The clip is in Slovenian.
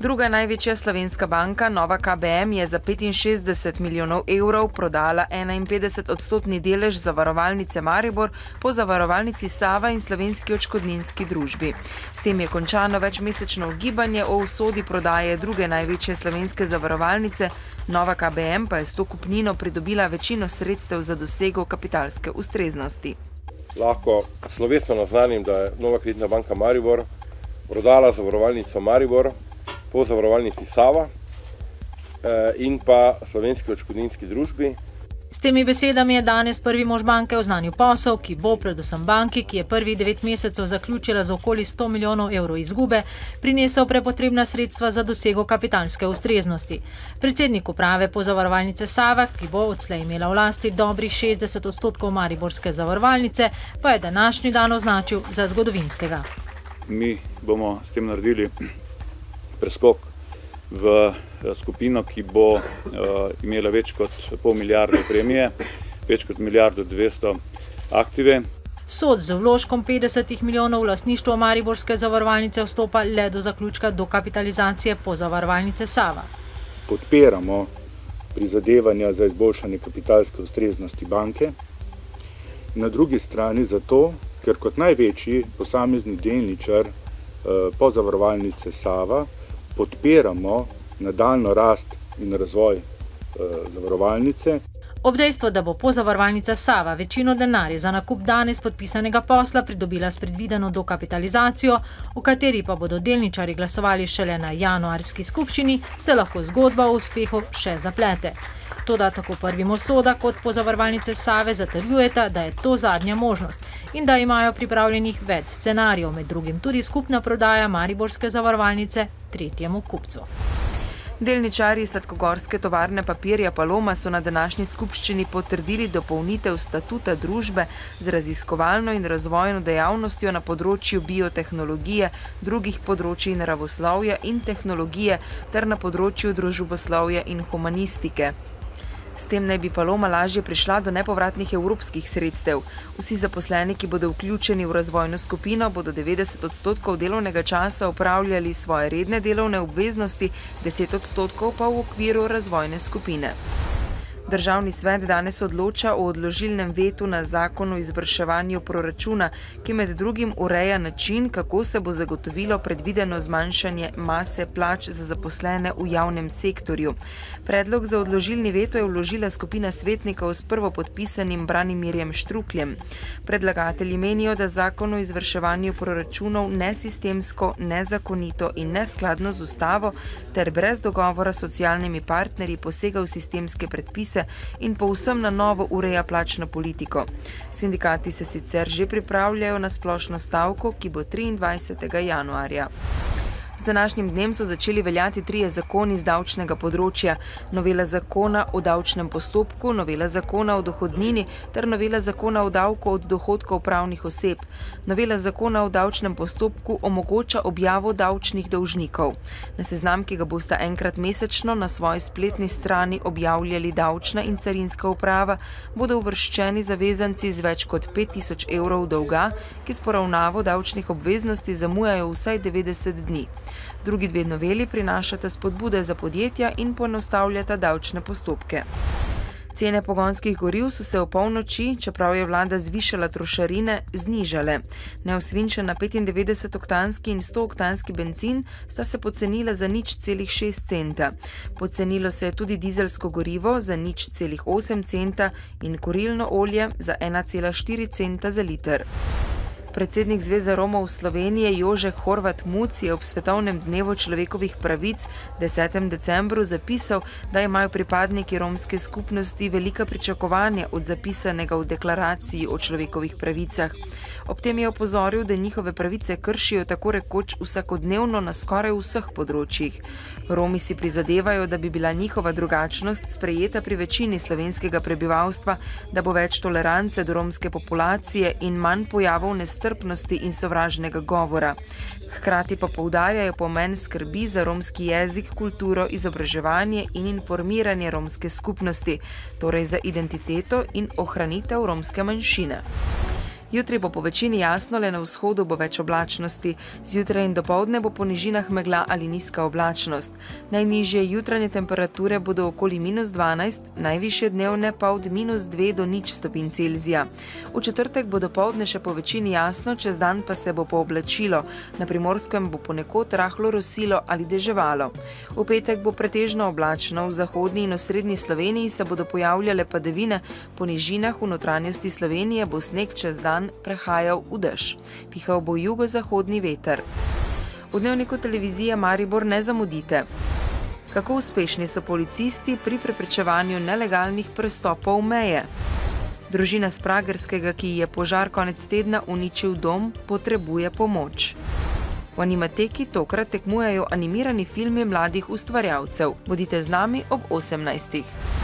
Druga največja slovenska banka, Nova KBM, je za 65 milijonov evrov prodala 51% delež Zavarovalnice Maribor po Zavarovalnici Sava in Slovenski odškodninski družbi. S tem je končano večmesečno ugibanje o usodi prodaje druge največje slovenske zavarovalnice, Nova KBM pa je s to kupnino pridobila večino sredstev za dosego kapitalske ustreznosti. Lahko slovesno naznanim, da je Nova Kreditna banka Maribor prodala Zavarovalnico Maribor po Zavarovalnici Sava in pa Slovenski odškodninski družbi. S temi besedami je danes prvi mož banke oznanil posel, ki bo predvsem banki, ki je prvih 9 mesecev zaključila z okoli 100 milijonov evrov izgube, prinesel prepotrebna sredstva za dosego kapitalske ustreznosti. Predsednik uprave Pozavarovalnice Sava, ki bo odslej imela v lasti dobrih 60% mariborske zavarovalnice, pa je današnji dan označil za zgodovinskega. Mi bomo s tem naredili preskok v skupino, ki bo imela več kot pol milijarde premije, več kot 1,2 milijarde aktive. Sod z vložkom 50 milijonov v lastništvo mariborske zavarovalnice vstopa le do zaključka dokapitalizacije Pozavarovalnice Sava. Podpiramo prizadevanja za izboljšanje kapitalske ustreznosti banke. Na drugi strani zato, ker kot največji posamezni delničar Pozavarovalnice Sava podpiramo nadaljnjo rast in razvoj zavarovalnice. Ob dejstvu, da bo Pozavarovalnica Sava večino denarja za nakup danes podpisanega posla pridobila s predvideno dokapitalizacijo, v kateri pa bodo delničarji glasovali šele na januarski skupščini, se lahko zgodba o uspehu še zaplete. Toda tako prvi mož Soda kot Pozavarovalnice Save zatrjujeta, da je to zadnja možnost in da imajo pripravljenih več scenarijev, med drugim tudi skupna prodaja mariborske zavarovalnice tretjemu kupcu. Delničarji Sladkogorske tovarne papirja Paloma so na današnji skupščini potrdili dopolnitev statuta družbe z raziskovalno in razvojno dejavnostjo na področju biotehnologije, drugih področij naravoslovja in tehnologije ter na področju družboslovja in humanistike. S tem naj bi Paloma lažje prišla do nepovratnih evropskih sredstev. Vsi zaposleni, ki bodo vključeni v razvojno skupino, bodo 90% delovnega časa opravljali svoje redne delovne obveznosti, 10% pa v okviru razvojne skupine. Državni svet danes odloča o odložilnem vetu na zakon o izvrševanju proračuna, ki med drugim ureja način, kako se bo zagotovilo predvideno zmanjšanje mase plač za zaposlene v javnem sektorju. Predlog za odložilni veto je vložila skupina svetnikov s prvopodpisanim Branimirjem Štrukljem. Predlagatelji menijo, da zakon o izvrševanju proračunov nesistemsko, nezakonito in neskladno z ustavo ter brez dogovora s socialnimi partnerji posega v sistemske predpise in povsem na novo ureja plačno politiko. Sindikati se sicer že pripravljajo na splošno stavko, ki bo 23. januarja. Z današnjim dnem so začeli veljati 3 zakoni z davčnega področja: novela zakona o davčnem postopku, novela zakona o dohodnini ter novela zakona o davku od dohodkov pravnih oseb. Novela zakona o davčnem postopku omogoča objavo davčnih dolžnikov. Na seznam, ki ga bosta enkrat mesečno na svoji spletni strani objavljali davčna in carinska uprava, bodo uvrščeni zavezanci z več kot 5000 evrov dolga, ki s poravnavo davčnih obveznosti zamujajo vsaj 90 dni. Drugi 2 noveli prinašata spodbude za podjetja in poenostavljata davčne postopke. Cene pogonskih goriv so se opolnoči, čeprav je vlada zvišala trošarine, znižale. Neosvinčena 95-oktanski in 100-oktanski bencin sta se pocenila za 0,6 centa. Pocenilo se je tudi dizelsko gorivo za 0,8 centa in kurilno olje za 1,4 centa za liter. Predsednik Zveze Romov Slovenije Jožek Horvat Muc je ob Svetovnem dnevu človekovih pravic 10. decembru zapisal, da imajo pripadniki romske skupnosti velika pričakovanja od zapisanega v deklaraciji o človekovih pravicah. Ob tem je opozoril, da njihove pravice kršijo tako rekoč vsakodnevno na skoraj vseh področjih. Romi si prizadevajo, da bi bila njihova drugačnost sprejeta pri večini slovenskega prebivalstva, da bo več tolerance do romske populacije in manj pojavov nestrpnosti in sovražnega govora. Hkrati pa poudarjajo pomen skrbi za romski jezik, kulturo, izobraževanje in informiranje romske skupnosti, torej za identiteto in ohranitev romske manjšine. Jutri bo po večini jasno, le na vzhodu bo več oblačnosti. Zjutraj in dopoldne bo po nižinah megla ali nizka oblačnost. Najnižje jutranje temperature bodo okoli -12, najvišje dnevne pa od -2 do 0 stopinj Celzija. V četrtek bo dopoldne še po večini jasno, čez dan pa se bo pooblačilo. Na Primorskem bo ponekod rahlo rosilo ali deževalo. V petek bo pretežno oblačno, v zahodni in osrednji Sloveniji se bodo pojavljale padavine, po nižinah v notranjosti Slovenije bo sneg čez dan prehajal v dež. Pihal bo jugozahodni veter. V dnevniku televizije Maribor ne zamudite. Kako uspešni so policisti pri preprečevanju nelegalnih prestopov meje? Družina s Pragerskega, ki ji je požar konec tedna uničil dom, potrebuje pomoč. V Animateki tokrat tekmujejo animirani filmi mladih ustvarjalcev. Bodite z nami ob 18.